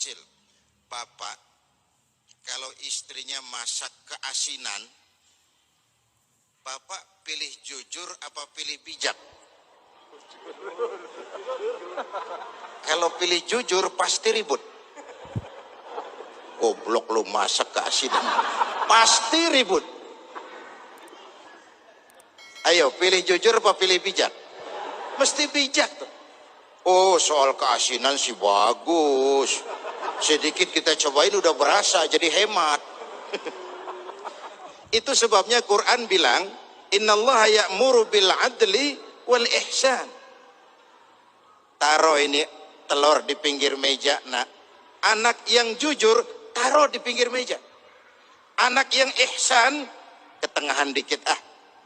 kecil, bapak kalau istrinya masak keasinan, bapak pilih jujur apa pilih bijak? Kalau pilih jujur pasti ribut. Goblok lu, masak keasinan, pasti ribut. Ayo pilih jujur apa pilih bijak? Mesti bijak tuh. Oh, soal keasinan sih bagus, sedikit kita cobain udah berasa, jadi hemat. Itu sebabnya Quran bilang, innallaha ya'muru bil adli wal ihsan. Taruh ini telur di pinggir meja, nak. Anak yang jujur taruh di pinggir meja. Anak yang ihsan ketengahan dikit,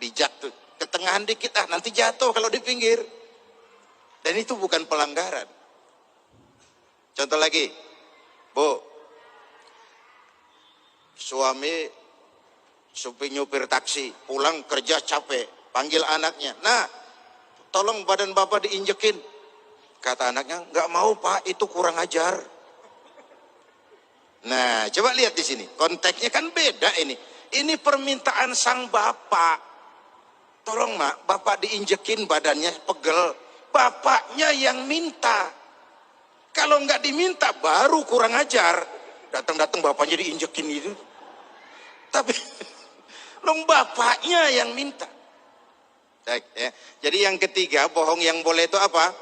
bijak tuh, ketengahan dikit, nanti jatuh kalau di pinggir. Dan itu bukan pelanggaran. Contoh lagi, Bu, suami nyupir taksi, pulang kerja capek, panggil anaknya, nah tolong badan bapak diinjekin. Kata anaknya, nggak mau pak, itu kurang ajar. Nah coba lihat di sini, konteksnya kan beda ini. Ini permintaan sang bapak, tolong mak, bapak diinjekin badannya pegel. Bapaknya yang minta. Kalau nggak diminta baru kurang ajar. Datang-datang bapaknya diinjekin gitu. Tapi dong bapaknya yang minta. Baik, ya. Jadi yang ketiga, bohong yang boleh itu apa?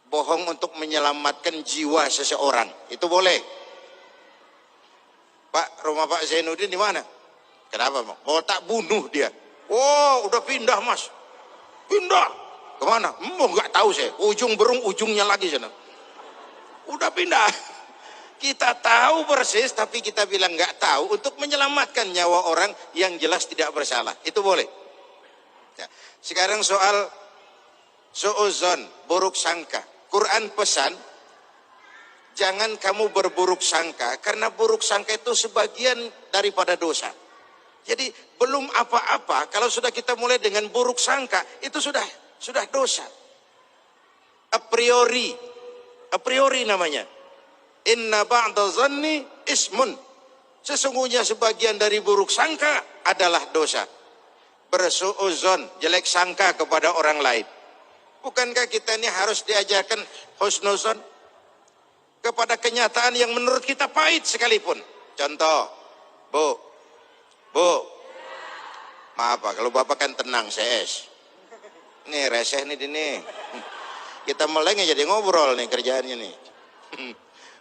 Bohong untuk menyelamatkan jiwa seseorang. Itu boleh. Pak, rumah Pak Zainuddin di mana? Kenapa, Mak? Mau tak bunuh dia. Oh, udah pindah, Mas. Pindah. Kemana? Nggak tahu saya. Ujung berung ujungnya lagi sana. Udah pindah. Kita tahu persis, tapi kita bilang nggak tahu untuk menyelamatkan nyawa orang yang jelas tidak bersalah. Itu boleh. Ya. Sekarang soal su'uzon, buruk sangka. Quran pesan, jangan kamu berburuk sangka, karena buruk sangka itu sebagian daripada dosa. Jadi belum apa-apa, kalau sudah kita mulai dengan buruk sangka, itu sudah dosa. A priori namanya. Inna ba'da zanni ismun. Sesungguhnya sebagian dari buruk sangka adalah dosa. Bersu'uzon, jelek sangka kepada orang lain. Bukankah kita ini harus diajarkan husnuzon kepada kenyataan yang menurut kita pahit sekalipun? Contoh, Bu, maaf Pak, kalau Bapak kan tenang, CS. Nih reseh nih ini. Kita meleng jadi ngobrol nih kerjaannya nih.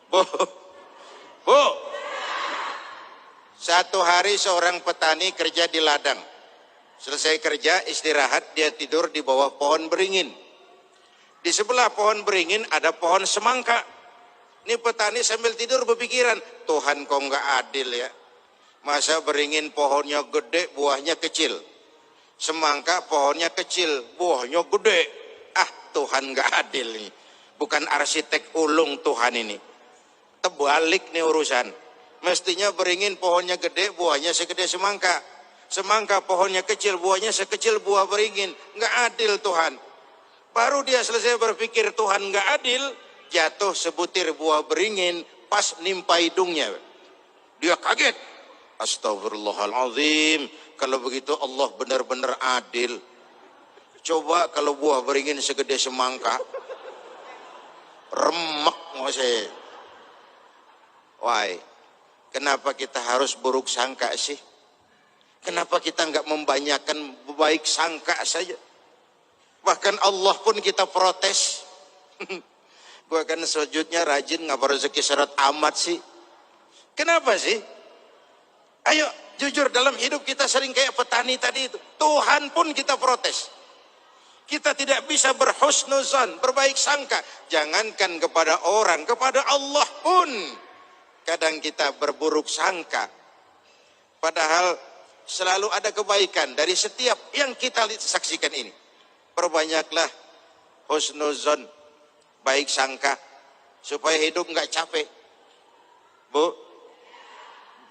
Bu. Satu hari seorang petani kerja di ladang. Selesai kerja, istirahat, dia tidur di bawah pohon beringin. Di sebelah pohon beringin ada pohon semangka. Ini petani sambil tidur berpikiran, Tuhan kok nggak adil ya. Masa beringin pohonnya gede, buahnya kecil. Semangka pohonnya kecil, buahnya gede. Tuhan nggak adil nih. Bukan arsitek ulung Tuhan ini. Terbalik nih urusan. Mestinya beringin pohonnya gede, buahnya segede semangka. Semangka pohonnya kecil, buahnya sekecil buah beringin. Nggak adil Tuhan. Baru dia selesai berpikir Tuhan nggak adil, jatuh sebutir buah beringin pas nimpa hidungnya. Dia kaget. Astagfirullahaladzim. Kalau begitu Allah benar-benar adil. Coba kalau buah beringin segede semangka, remek masih. Why? Kenapa kita harus buruk sangka sih? Kenapa kita nggak membanyakan baik sangka saja? Bahkan Allah pun kita protes. Gua kan sujudnya rajin, ngapa rezeki syarat amat sih? Kenapa sih? Ayo jujur, dalam hidup kita sering kayak petani tadi itu. Tuhan pun kita protes. Kita tidak bisa berhusnuzan, berbaik sangka. Jangankan kepada orang, kepada Allah pun kadang kita berburuk sangka. Padahal selalu ada kebaikan dari setiap yang kita saksikan ini. Perbanyaklah husnuzan, baik sangka, supaya hidup nggak capek. Bu,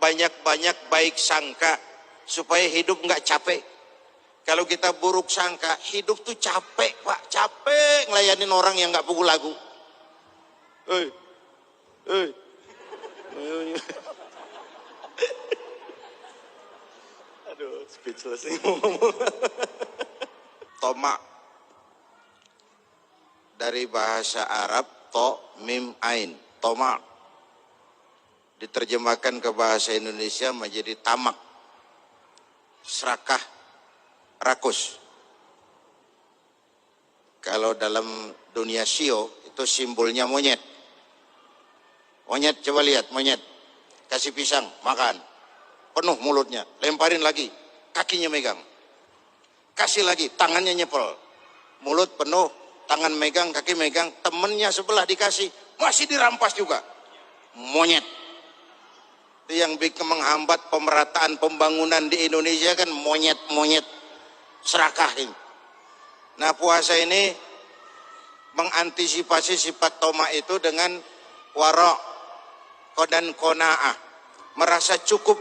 banyak-banyak baik sangka supaya hidup nggak capek. Kalau kita buruk sangka, hidup tuh capek Pak, capek ngelayanin orang yang nggak pukul lagu. Eh. Aduh, speechless nih ngomong. Tomak dari bahasa Arab to mim ain, tomak diterjemahkan ke bahasa Indonesia menjadi tamak, serakah, rakus. Kalau dalam dunia sio itu simbolnya monyet. Monyet, coba lihat monyet, kasih pisang makan, penuh mulutnya, lemparin lagi, kakinya megang, kasih lagi, tangannya nyepel, mulut penuh, tangan megang, kaki megang, temennya sebelah dikasih, masih dirampas juga. Monyet. Itu yang bikin menghambat pemerataan pembangunan di Indonesia kan monyet-monyet serakah ini. Nah, puasa ini mengantisipasi sifat tomak itu dengan warok dan kona'ah, merasa cukup.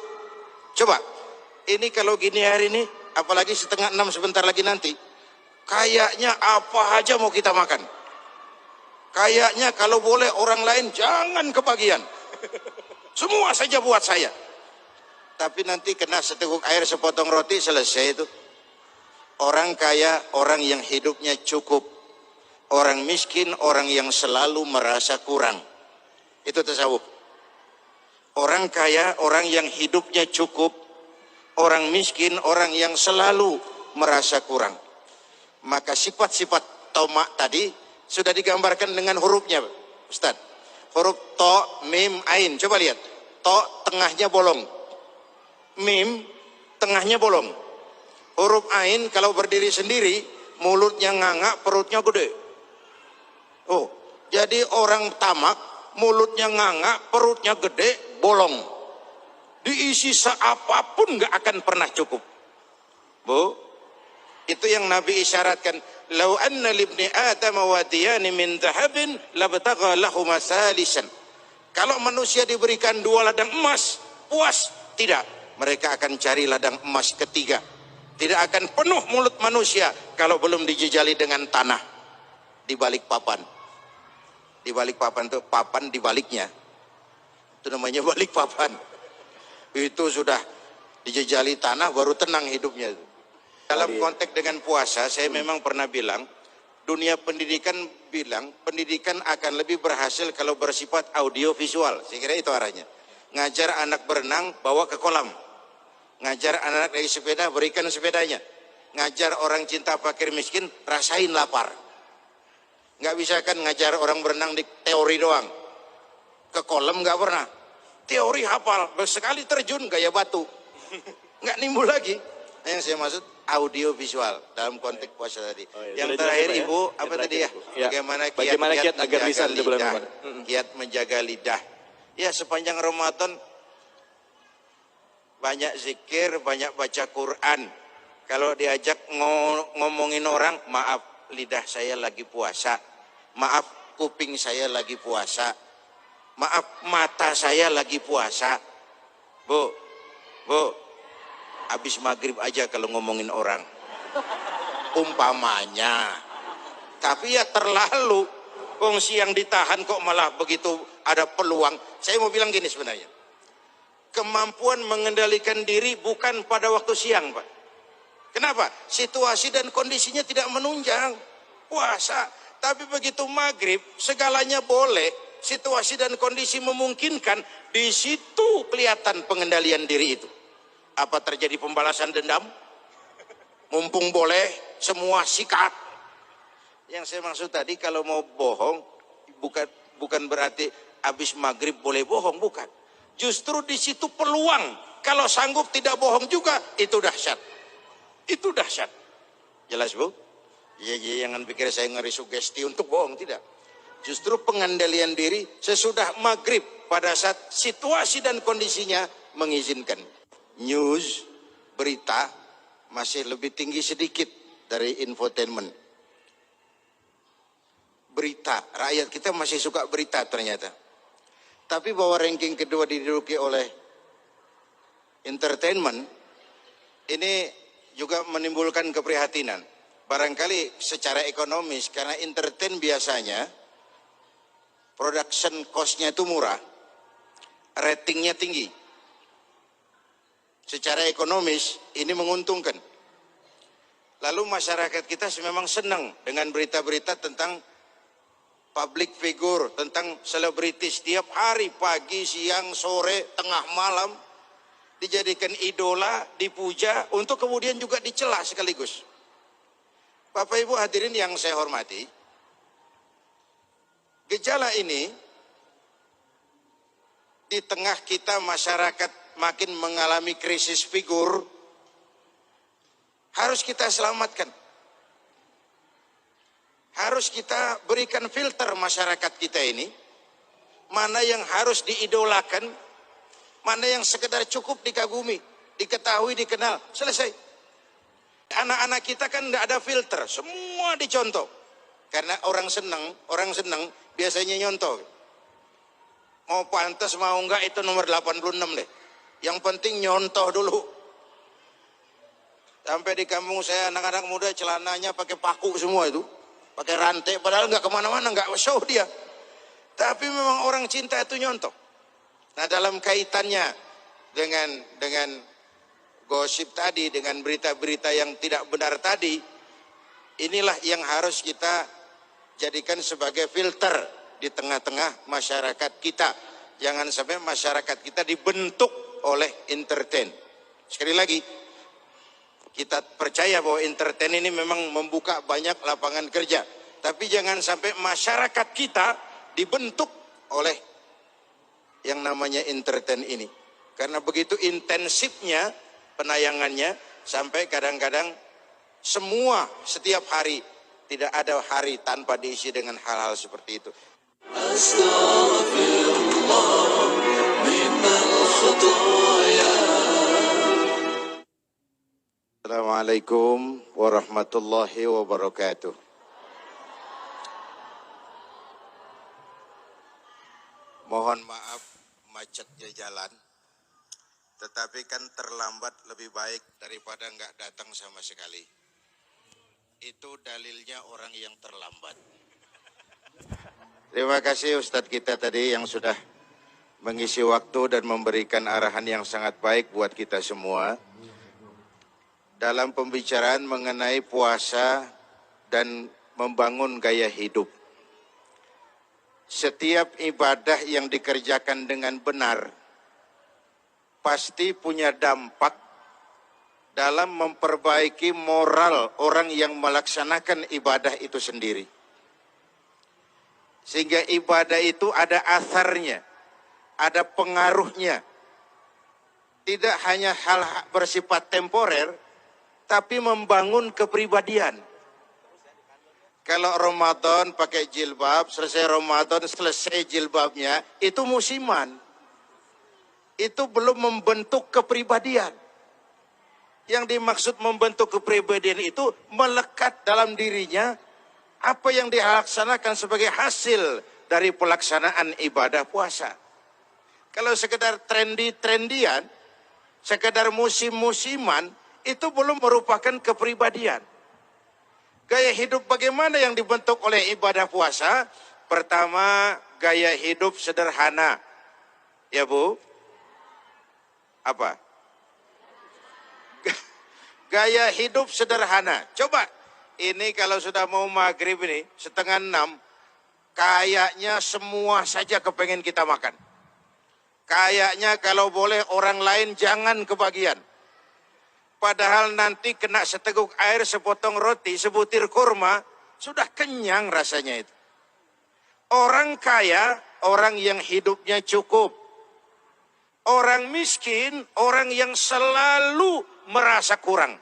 Coba, ini kalau gini hari ini, apalagi 5:30 sebentar lagi nanti, kayaknya apa aja mau kita makan. Kayaknya kalau boleh orang lain jangan kebagian. Semua saja buat saya. Tapi nanti kena seteguk air sepotong roti selesai itu. Orang kaya, orang yang hidupnya cukup. Orang miskin, orang yang selalu merasa kurang. Itu tasawuf. Orang kaya, orang yang hidupnya cukup. Orang miskin, orang yang selalu merasa kurang. Maka sifat-sifat tomak tadi sudah digambarkan dengan hurufnya, Ustaz. Huruf to, mim, ain. Coba lihat. To tengahnya bolong. Mim tengahnya bolong. Huruf ain kalau berdiri sendiri, mulutnya nganga, perutnya gede. Oh, jadi orang tamak, mulutnya nganga, perutnya gede, bolong. Diisi seapapun nggak akan pernah cukup. Bu, itu yang Nabi isyaratkan. Lau anna libni Adam wadiyani min dhahabin labtagha lahuma salisan. Kalau manusia diberikan 2 ladang emas, puas? Tidak. Mereka akan cari ladang emas ketiga. Tidak akan penuh mulut manusia kalau belum dijejali dengan tanah di balik papan. Di balik papan itu papan di baliknya. Itu namanya balik papan. Itu sudah dijejali tanah baru tenang hidupnya. Dalam konteks dengan puasa, saya memang pernah bilang, dunia pendidikan bilang, pendidikan akan lebih berhasil kalau bersifat audio visual. Saya kira itu arahnya. Ngajar anak berenang, bawa ke kolam. Ngajar anak naik sepeda, berikan sepedanya. Ngajar orang cinta fakir miskin, rasain lapar. Nggak bisa kan ngajar orang berenang di teori doang. Ke kolam nggak pernah. Teori hafal, sekali terjun gaya batu. Nggak nimbul lagi. Nah, yang saya maksud audio visual dalam konteks puasa tadi. Yang terakhir ya? Ibu, apa tadi ya? Bagaimana kiat agar lisan di bulan Ramadan? Kiat menjaga lidah. Ya, sepanjang Ramadan banyak zikir, banyak baca Quran. Kalau diajak ngomongin orang, maaf lidah saya lagi puasa. Maaf kuping saya lagi puasa. Maaf mata saya lagi puasa. Bu, habis maghrib aja kalau ngomongin orang. Umpamanya. Tapi ya terlalu. Wong siang ditahan kok malah begitu ada peluang. Saya mau bilang gini sebenarnya. Kemampuan mengendalikan diri bukan pada waktu siang, Pak. Kenapa? Situasi dan kondisinya tidak menunjang. Puasa. Tapi begitu maghrib, segalanya boleh. Situasi dan kondisi memungkinkan. Di situ kelihatan pengendalian diri itu. Apa terjadi pembalasan dendam? Mumpung boleh, semua sikat. Yang saya maksud tadi kalau mau bohong, bukan berarti habis maghrib boleh bohong, bukan. Justru di situ peluang. Kalau sanggup tidak bohong juga, itu dahsyat. Itu dahsyat. Jelas, Bu? Ya, jangan pikir saya ngeri sugesti untuk bohong, tidak. Justru pengendalian diri sesudah maghrib pada saat situasi dan kondisinya mengizinkan. News, berita masih lebih tinggi sedikit dari infotainment. Berita, rakyat kita masih suka berita ternyata. Tapi bahwa ranking kedua diduduki oleh entertainment, ini juga menimbulkan keprihatinan. Barangkali secara ekonomis, karena entertain biasanya production cost-nya itu murah, ratingnya tinggi. Secara ekonomis ini menguntungkan. Lalu masyarakat kita memang senang dengan berita-berita tentang public figure, tentang selebritis. Setiap hari, pagi, siang, sore, tengah malam, dijadikan idola, dipuja, untuk kemudian juga dicela sekaligus. Bapak Ibu hadirin yang saya hormati, gejala ini di tengah kita masyarakat makin mengalami krisis figur, harus kita selamatkan. Harus kita berikan filter masyarakat kita ini, mana yang harus diidolakan, mana yang sekedar cukup dikagumi, diketahui, dikenal, selesai. Anak-anak kita kan nggak ada filter, semua dicontoh. Karena orang senang biasanya nyontoh. Mau pantas mau enggak itu nomor 86 deh. Yang penting nyontoh dulu. Sampai di kampung saya anak-anak muda celananya pakai paku semua itu. Pakai rantai, padahal nggak kemana-mana, nggak show dia. Tapi memang orang cinta itu nyontoh. Nah dalam kaitannya dengan gosip tadi, dengan berita-berita yang tidak benar tadi, inilah yang harus kita jadikan sebagai filter di tengah-tengah masyarakat kita. Jangan sampai masyarakat kita dibentuk oleh entertain. Sekali lagi, kita percaya bahwa entertain ini memang membuka banyak lapangan kerja. Tapi jangan sampai masyarakat kita dibentuk oleh yang namanya entertain ini. Karena begitu intensifnya penayangannya, sampai kadang-kadang setiap hari, tidak ada hari tanpa diisi dengan hal-hal seperti itu. Assalamualaikum warahmatullahi wabarakatuh. Mohon maaf macetnya jalan, tetapi kan terlambat lebih baik daripada nggak datang sama sekali. Itu dalilnya orang yang terlambat. Terima kasih Ustadz kita tadi yang sudah mengisi waktu dan memberikan arahan yang sangat baik buat kita semua. Dalam pembicaraan mengenai puasa dan membangun gaya hidup. Setiap ibadah yang dikerjakan dengan benar pasti punya dampak dalam memperbaiki moral orang yang melaksanakan ibadah itu sendiri. Sehingga ibadah itu ada asarnya, ada pengaruhnya. Tidak hanya hal bersifat temporer, tapi membangun kepribadian. Kalau Ramadan pakai jilbab, selesai Ramadan selesai jilbabnya, itu musiman. Itu belum membentuk kepribadian. Yang dimaksud membentuk kepribadian itu melekat dalam dirinya apa yang dilaksanakan sebagai hasil dari pelaksanaan ibadah puasa. Kalau sekedar trendy-trendian, sekedar musim-musiman, itu belum merupakan kepribadian. Gaya hidup bagaimana yang dibentuk oleh ibadah puasa? Pertama, gaya hidup sederhana. Ya Bu? Apa? Gaya hidup sederhana. Coba, ini kalau sudah mau maghrib ini, 5:30, kayaknya semua saja kepengen kita makan. Kayaknya kalau boleh orang lain jangan kebagian. Padahal nanti kena seteguk air, sepotong roti, sebutir kurma, sudah kenyang rasanya itu. Orang kaya, orang yang hidupnya cukup. Orang miskin, orang yang selalu merasa kurang.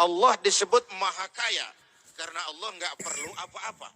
Allah disebut maha kaya, karena Allah nggak perlu apa-apa.